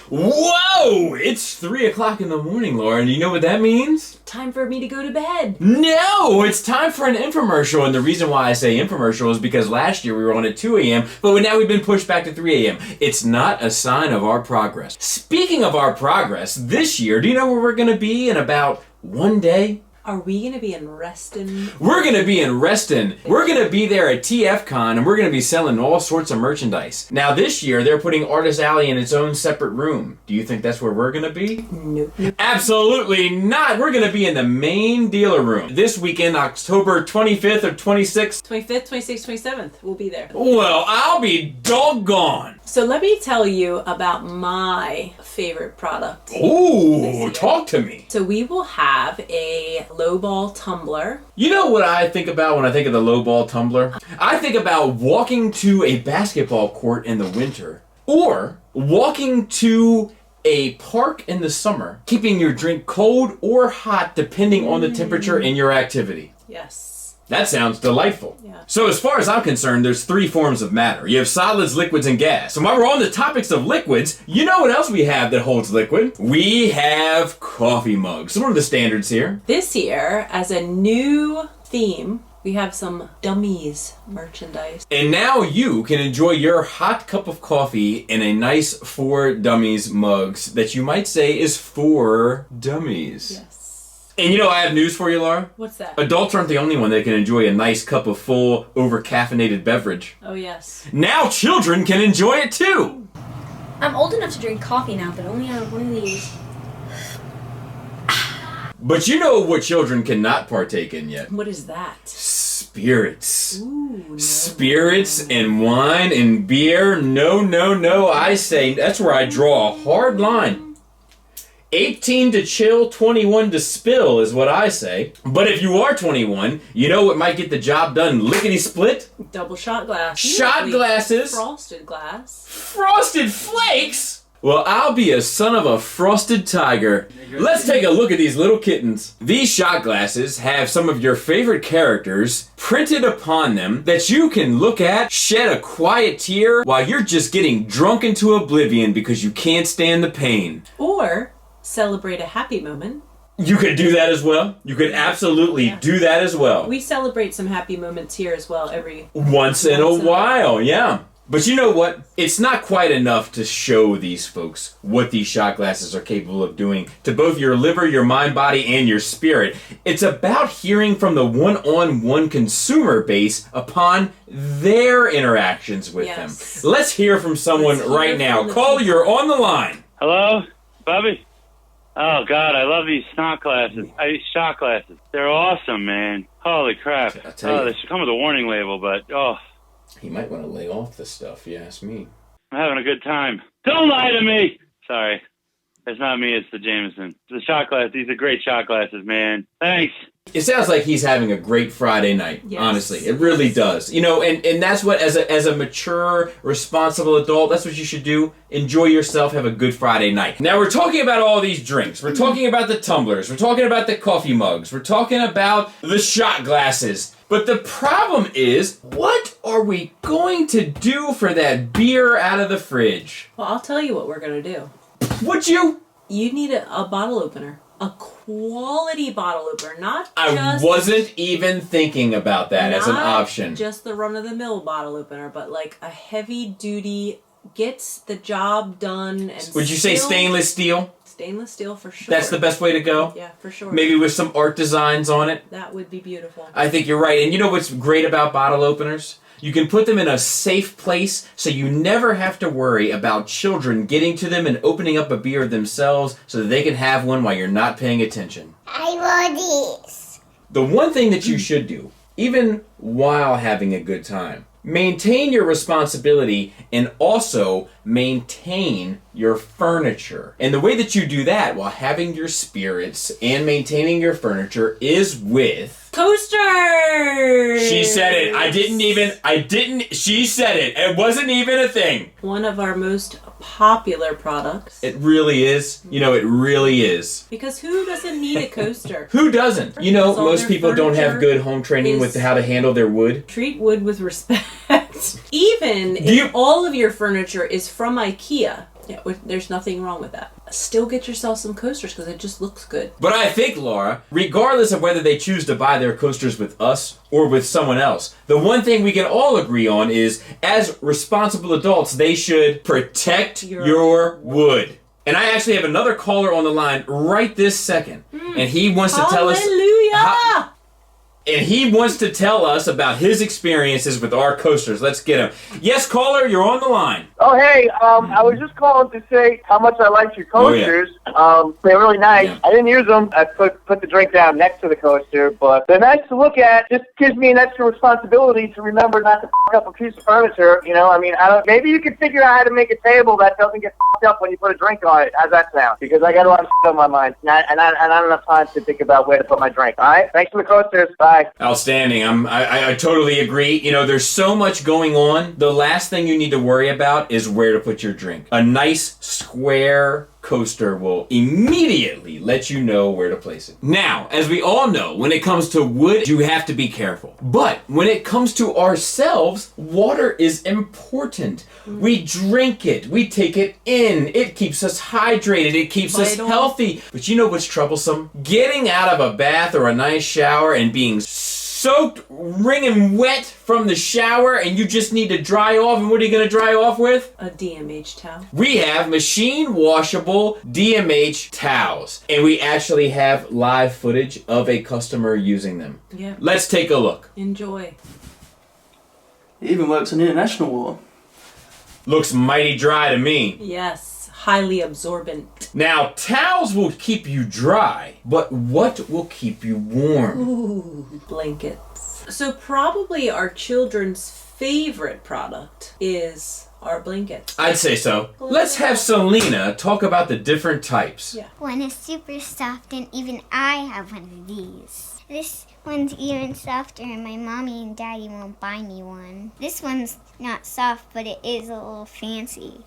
Whoa! It's 3 o'clock in the morning, Lauren. You know what that means? Time for me to go to bed. No! It's time for an infomercial, and the reason why I say infomercial is because last year we were on at 2 a.m., but now we've been pushed back to 3 a.m. It's not a sign of our progress. Speaking of our progress, this year, do you know where we're going to be in about one day? Are we going to be in Reston? We're going to be in Reston. We're going to be there at TFCon, and we're going to be selling all sorts of merchandise. Now, this year, they're putting Artist Alley in its own separate room. Do you think that's where we're going to be? Nope. Absolutely not. We're going to be in the main dealer room. This weekend, October 25th or 26th. 25th, 26th, 27th. We'll be there. Well, I'll be doggone. So let me tell you about my favorite product. Ooh, talk to me. So we will have a Lowball Tumbler. You know what I think about when I think of the Lowball Tumbler? I think about walking to a basketball court in the winter, or walking to a park in the summer, keeping your drink cold or hot depending on the temperature and your activity. Yes. That sounds delightful. Yeah. So as far as I'm concerned, there's 3 forms of matter. You have solids, liquids, and gas. And while we're on the topics of liquids, you know what else we have that holds liquid? We have coffee mugs. So what are the standards here? This year, as a new theme, we have some Dummies merchandise. And now you can enjoy your hot cup of coffee in a nice 4 Dummies mugs that you might say is for dummies. Yes. And you know, I have news for you, Laura. What's that? Adults aren't the only one that can enjoy a nice cup of full, over-caffeinated beverage. Oh, yes. Now children can enjoy it too! I'm old enough to drink coffee now, but only out of one of these. But you know what children cannot partake in yet? What is that? Spirits. Ooh, no. Spirits and wine and beer. No, no, no. I say, that's where I draw a hard line. 18 to chill, 21 to spill is what I say. But if you are 21, you know what might get the job done lickety-split? Double shot glass. Shot glasses. Frosted glass. Frosted Flakes? Well, I'll be a son of a frosted tiger. Let's take a look at these little kittens. These shot glasses have some of your favorite characters printed upon them that you can look at, shed a quiet tear while you're just getting drunk into oblivion because you can't stand the pain. Or celebrate a happy moment. You could do that as well. You could absolutely do that as well. We celebrate some happy moments here as well every once in a while, yeah. But you know what? It's not quite enough to show these folks what these shot glasses are capable of doing to both your liver, your mind, body, and your spirit. It's about hearing from the one-on-one consumer base upon their interactions with them. Let's hear from someone right now. Caller, you're on the line. Hello? Bobby? Oh, God, I love these shot glasses. Shot glasses. They're awesome, man. Holy crap. They should come with a warning label, but, He might want to lay off the stuff, if you ask me. I'm having a good time. Don't lie to me! Sorry. It's not me, it's the Jameson. The shot glass. These are great shot glasses, man. Thanks. It sounds like he's having a great Friday night, honestly. It really does. You know, and that's what, as a mature, responsible adult, that's what you should do. Enjoy yourself, have a good Friday night. Now, we're talking about all these drinks. We're talking about the tumblers. We're talking about the coffee mugs. We're talking about the shot glasses. But the problem is, what are we going to do for that beer out of the fridge? Well, I'll tell you what we're going to do. Would you? You need a bottle opener. A quality bottle opener, not just... I wasn't even thinking about that as an option. Not just the run-of-the-mill bottle opener, but like a heavy-duty, gets the job done and Would you say stainless steel? Stainless steel for sure. That's the best way to go? Yeah, for sure. Maybe with some art designs on it? That would be beautiful. I think you're right. And you know what's great about bottle openers? You can put them in a safe place so you never have to worry about children getting to them and opening up a beer themselves so that they can have one while you're not paying attention. I want this. The one thing that you should do, even while having a good time, maintain your responsibility and also maintain your furniture. And the way that you do that while having your spirits and maintaining your furniture is with... Coasters! She said it. She said it. It wasn't even a thing. One of our most popular products. It really is. You know, it really is. Because who doesn't need a coaster? Who doesn't? You know, most people don't have good home training with how to handle their wood. Treat wood with respect. Even if all of your furniture is from IKEA, Yeah, there's nothing wrong with that. Still get yourself some coasters because it just looks good. But I think, Laura, regardless of whether they choose to buy their coasters with us or with someone else, the one thing we can all agree on is, as responsible adults, they should protect your wood. And I actually have another caller on the line right this second. And he wants to tell us... Hallelujah! And he wants to tell us about his experiences with our coasters. Let's get him. Yes, caller, you're on the line. Oh, hey, I was just calling to say how much I liked your coasters. They're really nice. Yeah. I didn't use them. I put the drink down next to the coaster, but they're nice to look at. Just gives me an extra responsibility to remember not to f*** up a piece of furniture. You know, I mean, maybe you could figure out how to make a table that doesn't get f***ed up when you put a drink on it. How's that sound? Because I got a lot of shit on my mind, and I don't have enough time to think about where to put my drink. All right? Thanks for the coasters. Bye. Outstanding. I totally agree. You know, there's so much going on. The last thing you need to worry about is where to put your drink. A nice square coaster will immediately let you know where to place it. Now, as we all know, when it comes to wood, you have to be careful. But when it comes to ourselves, water is important. We drink it. We take it in. It keeps us hydrated. It keeps us healthy. But you know what's troublesome? Getting out of a bath or a nice shower and being soaked, wringing wet from the shower, and you just need to dry off. And what are you going to dry off with? A DMH towel. We have machine washable DMH towels, and we actually have live footage of a customer using them. Yeah. Let's take a look. Enjoy. It even works on international water. Looks mighty dry to me. Yes. Highly absorbent. Now, towels will keep you dry, but what will keep you warm? Ooh, blankets. So probably our children's favorite product is our blankets. I'd say so. Let's have Selena talk about the different types. Yeah. One is super soft, and even I have one of these. This one's even softer, and my mommy and daddy won't buy me one. This one's not soft, but it is a little fancy.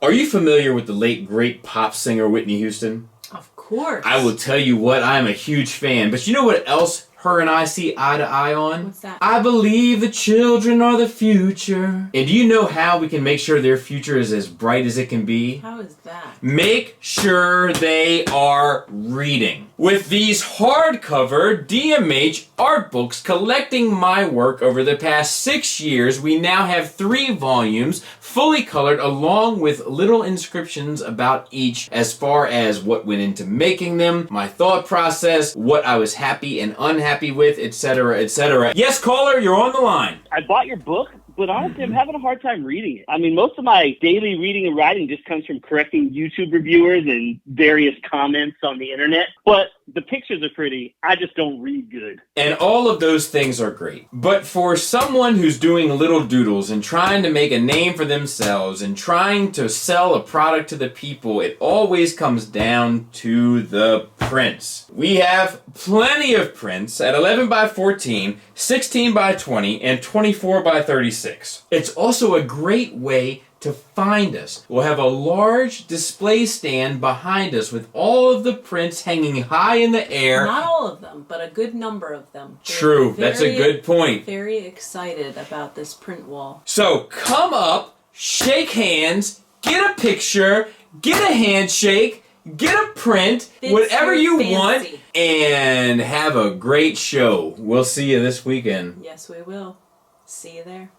Are you familiar with the late great pop singer Whitney Houston? Of course. I will tell you what, I am a huge fan. But you know what else her and I see eye to eye on? What's that? I believe the children are the future. And do you know how we can make sure their future is as bright as it can be? How is that? Make sure they are reading. With these hardcover DMH art books collecting my work over the past 6 years, we now have 3 volumes, fully colored, along with little inscriptions about each as far as what went into making them, my thought process, what I was happy and unhappy with, etc., etc. Yes, caller, you're on the line. I bought your book, but honestly, I'm having a hard time reading it. I mean, most of my daily reading and writing just comes from correcting YouTube reviewers and various comments on the internet. But the pictures are pretty. I just don't read good. And all of those things are great. But for someone who's doing little doodles and trying to make a name for themselves and trying to sell a product to the people, it always comes down to the prints. We have plenty of prints at 11 by 14, 16 by 20, and 24 by 36. It's also a great way to find us. We'll have a large display stand behind us with all of the prints hanging high in the air. Not all of them, but a good number of them. True, that's a good point. Very excited about this print wall. So come up, shake hands, get a picture, get a handshake, get a print, whatever you want, and have a great show. We'll see you this weekend. Yes, we will. See you there.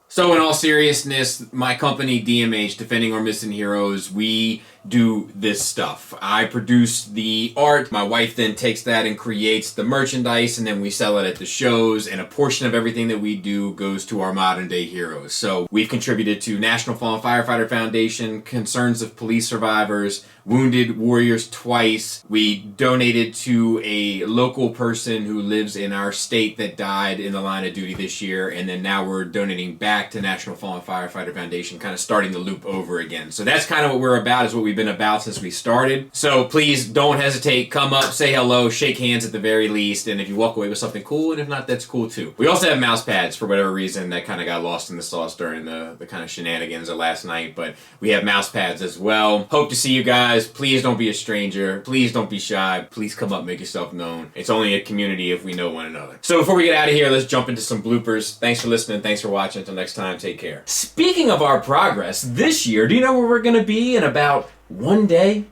So in all seriousness, my company, DMH, Defending Our Missing Heroes, we do this stuff. I produce the art, my wife then takes that and creates the merchandise, and then we sell it at the shows, and a portion of everything that we do goes to our modern day heroes. So we've contributed to National Fallen Firefighter Foundation, Concerns of Police Survivors, Wounded Warriors twice. We donated to a local person who lives in our state that died in the line of duty this year, and then now we're donating back to National Fallen Firefighter Foundation, kind of starting the loop over again. So that's kind of what we're about, is what we've been about since we started. So please don't hesitate, come up, say hello, shake hands at the very least, and if you walk away with something cool, and if not, that's cool too. We also have mouse pads for whatever reason that kind of got lost in the sauce during the kind of shenanigans of last night, but we have mouse pads as well. Hope to see you guys. Please don't be a stranger. Please don't be shy. Please come up, make yourself known. It's only a community if we know one another. So before we get out of here, let's jump into some bloopers. Thanks for listening. Thanks for watching. Until next time. next time. Take care. Speaking of our progress, this year, do you know where we're going to be in about one day?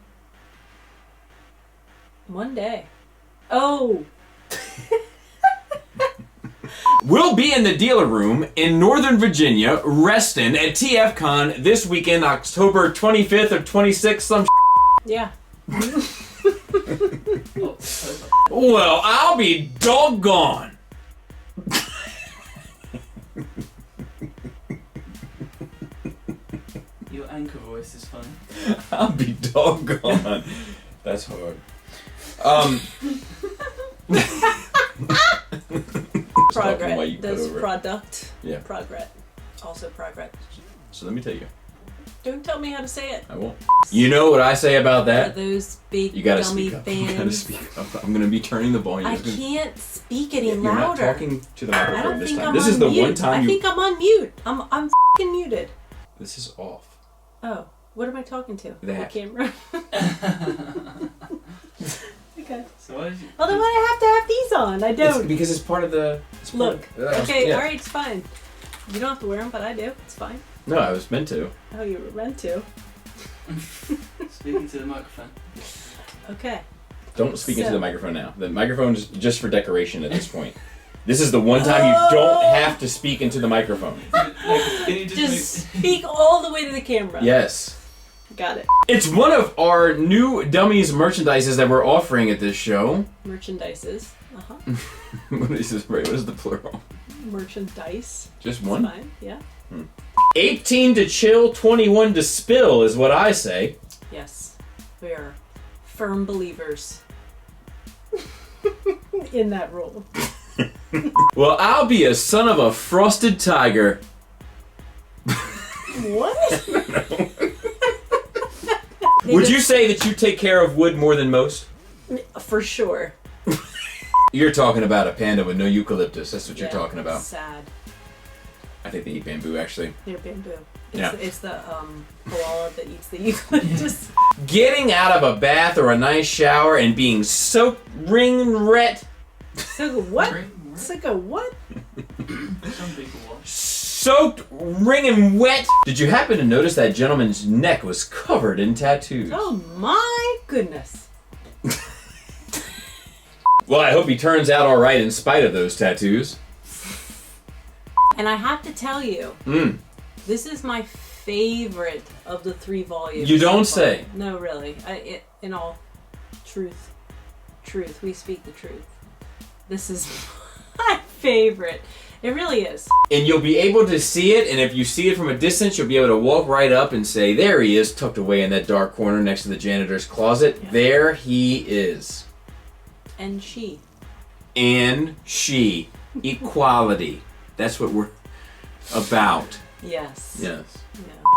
One day. Oh. We'll be in the dealer room in Northern Virginia, Reston, at TFCon this weekend, October 25th or 26th, some Yeah. Well, I'll be doggone. Your anchor voice is funny. I'll be doggone. That's hard. Progress. That's product. Yeah. Progress. Also progress. So let me tell you. Don't tell me how to say it. I won't. You know what I say about that? For those big You gotta dummy speak up. fans. You gotta speak up. I'm gonna be turning the volume. I can't speak any You're not louder. talking to the I microphone don't this think time. I'm This on is the mute. one time I think I'm on mute. I'm f***ing muted. This is off. Oh, what am I talking to? That. The camera. Okay. So why did you... Well, then why do I have to have these on? I don't. Because it's part of the... Look. Okay, yeah. alright, it's fine. You don't have to wear them, but I do. It's fine. No, I was meant to. Oh, you were meant to. Speaking to the microphone. Okay. Don't speak into the microphone now. The microphone is just for decoration at this point. This is the one time you don't have to speak into the microphone. Can you Just speak all the way to the camera. Yes. Got it. It's one of our new Dummies merchandises that we're offering at this show. Merchandises. Uh-huh. What is this? What is the plural? Merchandise. Just one? It's fine, yeah. 18 to chill, 21 to spill is what I say. Yes. We are firm believers in that rule. Well, I'll be a son of a frosted tiger. What? Would you say that you take care of wood more than most? For sure. You're talking about a panda with no eucalyptus. That's what you're talking about. Sad. I think they eat bamboo, actually. They're bamboo. Yeah. It's the koala that eats the eucalyptus. Getting out of a bath or a nice shower and being soaked ring ret. So what? Like a what? Some people watch. Soaked ringing wet. Did you happen to notice that gentleman's neck was covered in tattoos? Oh my goodness. Well, I hope he turns out all right in spite of those tattoos. And I have to tell you, this is my favorite of the 3 volumes. You don't say. No, really. In all truth, we speak the truth. This is my favorite. It really is. And you'll be able to see it, and if you see it from a distance, you'll be able to walk right up and say, there he is, tucked away in that dark corner next to the janitor's closet. Yeah. There he is. And she. And she. Equality. That's what we're about. Yes. Yes.